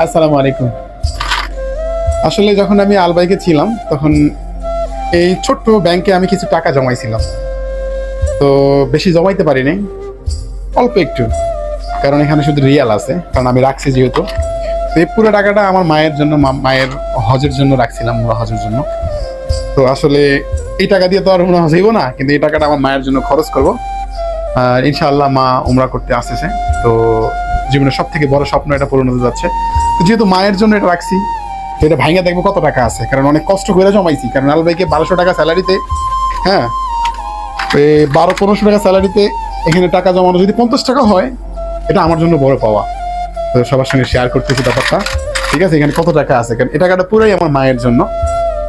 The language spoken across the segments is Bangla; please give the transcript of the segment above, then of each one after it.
আসসালামু আলাইকুম। আসলে যখন আমি আলবাইকে ছিলাম তখন এই ছোট্ট ব্যাংকে আমি কিছু টাকা জমাইছিলাম। তো বেশি জমাইতে পারিনি, অল্প একটু, কারণ এখানে শুধু রিয়াল আছে, কারণ আমি রাখছি যেহেতু। তো এই পুরো টাকাটা আমার মায়ের জন্য, মায়ের হজের জন্য রাখছিলাম, ওরা হজের জন্য। তো আসলে এই টাকা দিয়ে তো আর উমরা হজ হইব না, কিন্তু এই টাকাটা আমার মায়ের জন্য খরচ করব। আর ইনশাআল্লাহ মা উমরা করতে আসতেছে, তো জীবনের সব থেকে বড় স্বপ্ন এটা পূরণ হতে যাচ্ছে। তো যেহেতু মায়ের জন্য এটা রাখছি, তো এটা ভাঙে দেখবো কত টাকা আছে, কারণ অনেক কষ্ট করে জমাইছি। কারণ আলবাইকে 1200 টাকা স্যালারিতে, হ্যাঁ, 1200-1500 টাকা স্যালারিতে এখানে টাকা জমানো যদি 50 টাকা হয়, এটা আমার জন্য বড় পাওয়া। তো সবার সঙ্গে শেয়ার করতেছি ব্যাপারটা, ঠিক আছে? এখানে কত টাকা আছে, কারণ এই টাকাটা পুরোই আমার মায়ের জন্য।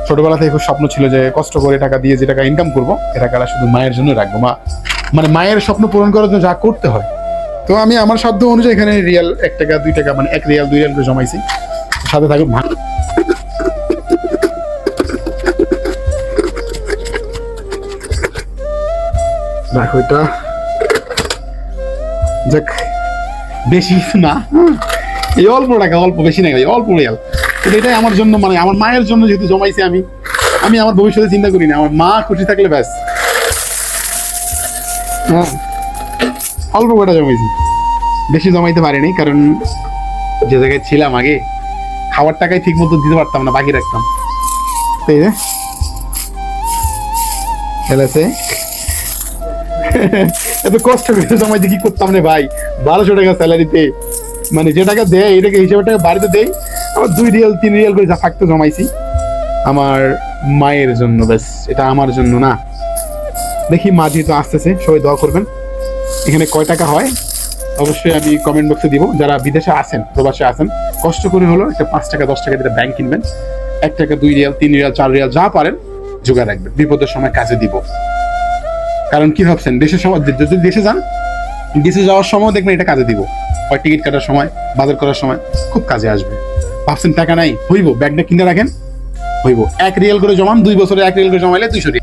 ছোটবেলা থেকে খুব স্বপ্ন ছিল যে কষ্ট করে টাকা দিয়ে যে টাকা ইনকাম করবো, এ টাকাটা শুধু মায়ের জন্য রাখবো। মানে মায়ের স্বপ্ন পূরণ করার জন্য যা করতে হয়। তো আমি আমার সাধ্য অনুযায়ী এখানে রিয়াল 1 টাকা 2 টাকা, মানে 1 রিয়াল 2 রিয়াল করে জমাইছি। সাথে থাকুন। দেখো এটা, যাক, বেশি না, এই অল্প টাকা, অল্প, বেশি না, অল্প রিয়াল। কিন্তু এটাই আমার জন্য, মানে আমার মায়ের জন্য যেহেতু জমাইছি, আমি আমার ভবিষ্যতে চিন্তা করি না, আমার মা খুশি থাকলে ব্যাস। হ্যাঁ, অল্প কটা জমাইছি, বেশি জমাইতে পারিনি, কারণ যে জায়গায় ছিলাম আগে, খাওয়ার টাকাই ঠিক মতো দিতে পারতাম না, বাকি রাখতাম। এই যে খেলেছে, এত কষ্ট করে জমাইতে কি করতাম রে ভাই? 1200 টাকা স্যালারিতে, মানে যে টাকা দেয় এটাকে হিসেবে টাকা বাড়িতে দেয়, আবার 2 রিয়াল 3 রিয়াল করে যা থাকতে জমাইছি আমার মায়ের জন্য, ব্যাস। এটা আমার জন্য না। দেখি মা যেহেতু আসতেছে, সবাই দোয়া করবেন। এখানে কয় টাকা হয় অবশ্যই আমি কমেন্ট বক্সে দিব। যারা বিদেশে আছেন, প্রবাসে আছেন, কষ্ট করে হলো একটা 5 টাকা 10 টাকা দিয়ে ব্যাংক কিনবেন। 1 টাকা 2 রিয়াল 3 রিয়াল 4 রিয়াল যা পারেন জোগাড় রাখবেন, বিপদের সময় কাজে দিব। কারণ কি ভাবছেন, দেশের সময় যদি দেশে যান, দেশে যাওয়ার সময় দেখবেন এটা কাজে দিব। হয় টিকিট কাটার সময়, বাজার করার সময় খুব কাজে আসবে। ভাবছেন টাকা নাই, হইব, ব্যাগটা কিনে রাখেন, হইব। 1 রিয়াল করে জমান, 2 বছরে 1 রিয়াল করে জমাইলে 200 রিয়াল।